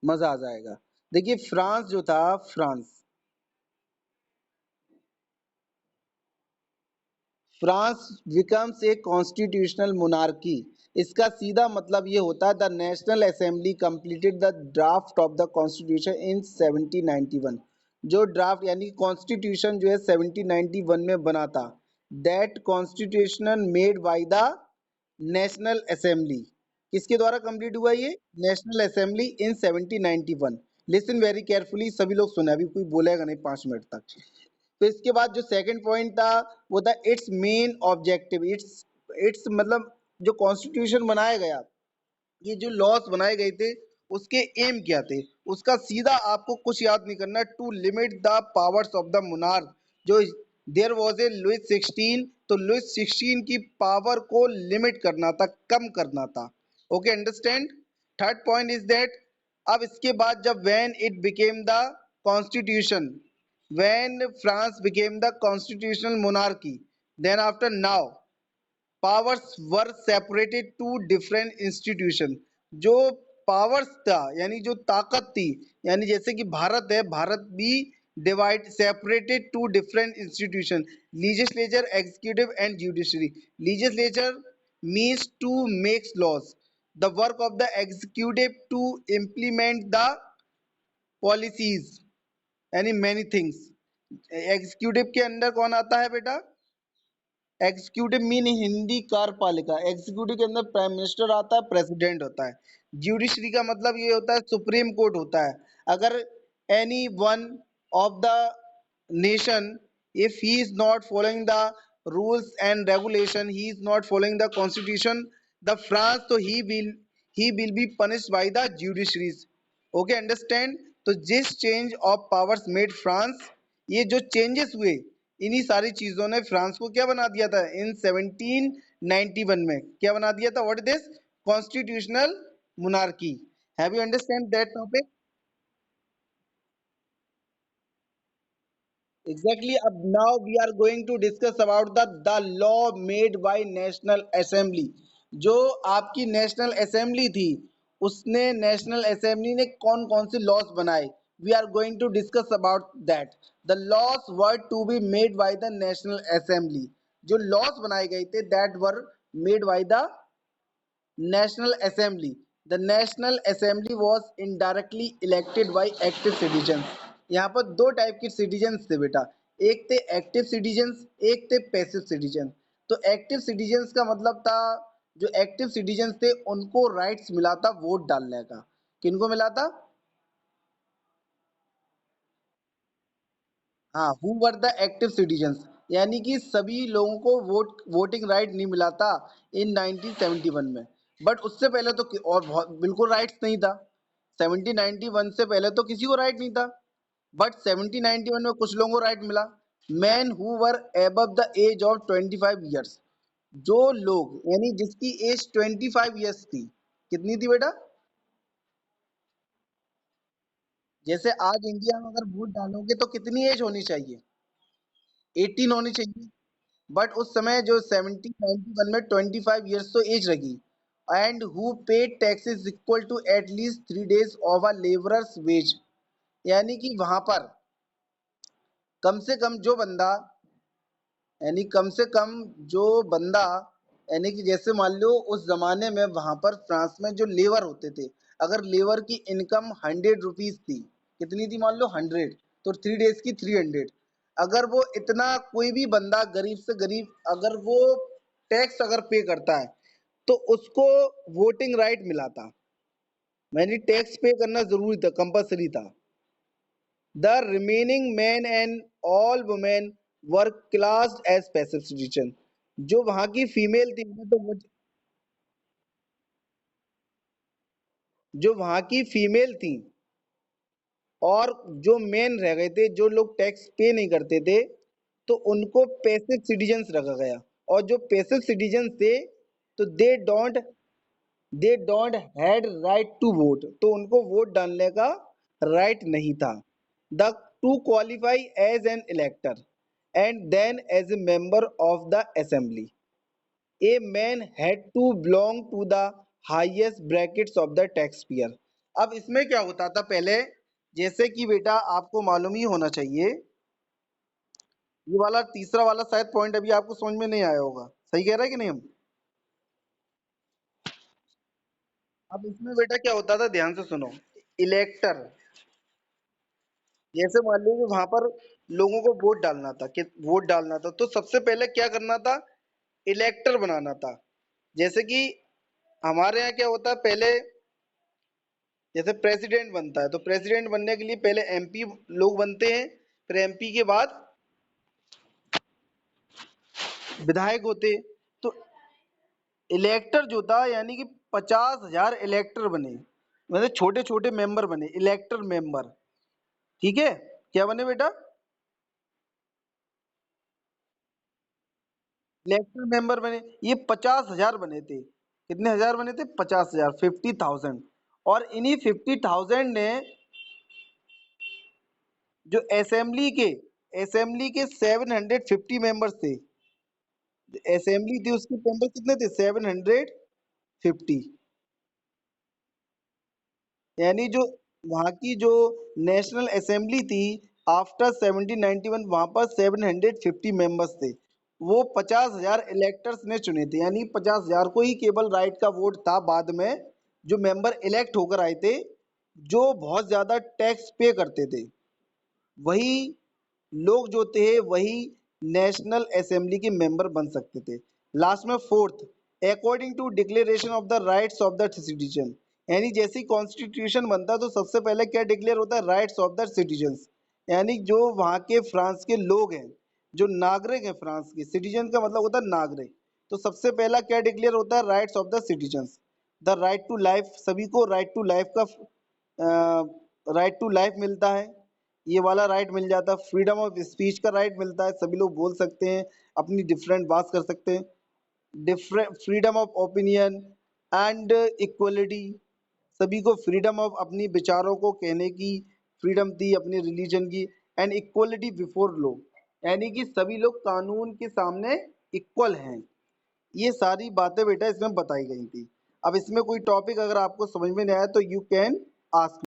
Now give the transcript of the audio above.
मजा आ जाएगा। देखिए फ्रांस जो था, France France becomes a constitutional monarchy. इसका सीधा मतलब ये होता है the national assembly completed the draft of the constitution in 1791। जो ड्राफ्ट यानी कॉन्स्टिट्यूशन जो है 1791 में बना था, that constitution made by the national assembly. किसके द्वारा कंप्लीट हुआ ये? National assembly in 1791। Listen very carefully, सभी लोग सुने, अभी कोई बोलेगा नहीं 5 मिनट तक। तो इसके बाद जो सेकंड पॉइंट था वो था इट्स मेन ऑब्जेक्टिव। इट्स मतलब जो कॉन्स्टिट्यूशन बनाया गया, ये जो लॉस बनाए गए थे, उसके एम क्या थे, उसका सीधा आपको कुछ याद नहीं करना। To limit the powers of the monarch. जो देयर वाज ए लुइस 16, तो लुइस 16 की पावर को लिमिट करना था, कम करना था। Okay, understand. Third point is that अब इसके बाद जब when it became the constitution, when France became the constitutional monarchy, then after now powers were separated to different institution। जो पावर्स था यानी जो ताकत थी, यानी जैसे कि भारत है, भारत भी divide separated to different institution, legislature, executive and judiciary। legislature means to make laws, the work of the executive to implement the policies, यानी मैनी थिंग्स। एग्जीक्यूटिव के अंदर कौन आता है बेटा? एग्जीक्यूटिव मीन हिंदी कार्यपालिका। एग्जीक्यूटिव के अंदर प्राइम मिनिस्टर आता है, प्रेसिडेंट होता है। ज्यूडिशरी का मतलब ये होता है सुप्रीम कोर्ट होता है। अगर any one of the nation, if he is not following the rules and regulation, he is not following the constitution, the France, so he will be punished by the judiciaries। Okay, understand. तो जिस change of powers made France, ये जो changes हुए, इन्हीं सारी चीजों ने France को क्या बना दिया था इन 1791 में? क्या बना दिया था? What is this? Constitutional monarchy. Have you understand that topic? Exactly. अब now we are going to discuss about the law made by National Assembly। जो आपकी नेशनल असेंबली थी, उसने नेशनल असेंबली ने कौन कौन से लॉस बनाए? We are going to discuss about that. The laws were to be made by the national assembly. जो लॉस बनाए गए थे, that were made by the national assembly. The national assembly was indirectly elected by active citizen. यहाँ पर दो type के citizen थे बेटा, एक थे एक्टिव सिटीजन्स, एक थे पैसिव सिटीजन। तो एक्टिव सिटीजन्स का मतलब था, जो एक्टिव सिटीजन्स थे उनको राइट्स मिला था वोट डालने का। किनको मिला था? हाँ, who were the active citizens, यानी कि सभी लोगों को वोटिंग राइट नहीं मिला था इन 1971 में। बट उससे पहले तो बिल्कुल राइट्स नहीं था। 1791 से पहले तो किसी को राइट नहीं था। बट 1791 में कुछ लोगों को राइट मिला। Man who were above the age of 25 years. जो लोग यानी जिसकी एज 25 ईयर्स थी। कितनी थी बेटा? जैसे आज इंडिया में अगर वोट डालोगे तो कितनी एज होनी चाहिए? 18 होनी चाहिए। बट उस समय जो 1791 में 25 ईयर्स तो एज रखी। And who paid taxes equal to at least 3 days of a labourers wage. यानी कि वहां पर कम से कम जो बंदा, यानी कम से कम जो बंदा, यानी कि जैसे मान लो उस जमाने में वहां पर फ्रांस में जो लेबर होते थे, अगर लेबर की इनकम 100 रुपीज थी, कितनी थी मान लो 100, तो 3 days की 300। अगर वो इतना कोई भी बंदा गरीब से गरीब अगर वो टैक्स अगर पे करता है, तो उसको वोटिंग राइट मिला था। यानी टैक्स पे करना जरूरी था, कंपलसरी था। The remaining men and all women were classed as passive citizen। जो वहां की फीमेल थी उन्हें तो जो वहां की फीमेल थी और जो मेन रह गए थे, जो लोग टैक्स पे नहीं करते थे, तो उनको पैसिव सिटीजन्स रखा गया। और जो पैसिव सिटीजन्स थे, तो they don't had right to vote, तो उनको वोट डालने का राइट नहीं था। The to qualify as an elector and then as a member of the assembly, a man had to belong to the highest brackets of the taxpayer। अब इसमें क्या होता था पहले, जैसे कि बेटा आपको मालूम ही होना चाहिए, ये वाला तीसरा वाला शायद पॉइंट अभी आपको समझ में नहीं आया होगा, सही कह रहा है कि नहीं हम। अब इसमें बेटा क्या होता था, ध्यान से सुनो। इलेक्टर, जैसे मान लीजिए वहां पर लोगों को वोट डालना था, कि वोट डालना था, तो सबसे पहले क्या करना था, इलेक्टर बनाना था। जैसे कि हमारे यहाँ क्या होता है पहले, जैसे प्रेसिडेंट बनता है, तो प्रेसिडेंट बनने के लिए पहले एमपी लोग बनते हैं, फिर एमपी के बाद विधायक होते। तो इलेक्टर जो था, यानी कि 50,000 इलेक्टर बने, मतलब छोटे छोटे मेंबर बने, इलेक्टर मेंबर। ठीक है, क्या बने बेटा, इलेक्टर मेंबर बने। ये 50,000 बने थे, कितने हजार बने थे, 50,000, 50,000। और इन्हीं 50,000 ने जो असेंबली के 750 मेंबर्स थे, असेंबली थी उसके मेंबर कितने थे, 750। यानी जो वहाँ की जो नेशनल असेंबली थी, आफ्टर 1791 वहां पर 750 मेंबर्स थे। वो 50,000 इलेक्टर्स ने चुने थे, यानी 50,000 को ही केवल राइट का वोट था। बाद में जो मेंबर इलेक्ट होकर आए थे, जो बहुत ज्यादा टैक्स पे करते थे, वही लोग जो थे वही नेशनल असेंबली के मेंबर बन सकते थे। लास्ट में fourth, according to declaration of the rights of the citizen, यानी जैसे कॉन्स्टिट्यूशन बनता है तो सबसे पहले क्या डिक्लेयर होता है, राइट्स ऑफ द सिटीजन्स, यानी जो वहाँ के फ्रांस के लोग हैं, जो नागरिक हैं फ्रांस के, सिटीजन का मतलब होता है नागरिक। तो सबसे पहला क्या डिक्लेयर होता है, rights of the citizens, the right to life, सभी को राइट टू लाइफ का राइट टू लाइफ मिलता है, ये वाला राइट मिल जाता है। फ्रीडम ऑफ स्पीच का राइट मिलता है, सभी लोग बोल सकते हैं, अपनी डिफरेंट बात कर सकते हैं। Different freedom of opinion and equality, सभी को फ्रीडम ऑफ अपनी विचारों को कहने की फ्रीडम थी, अपनी रिलीजन की। एंड इक्वलिटी बिफोर लॉ, यानी कि सभी लोग कानून के सामने इक्वल हैं। ये सारी बातें बेटा इसमें बताई गई थी। अब इसमें कोई टॉपिक अगर आपको समझ में नहीं आया तो यू कैन आस्क।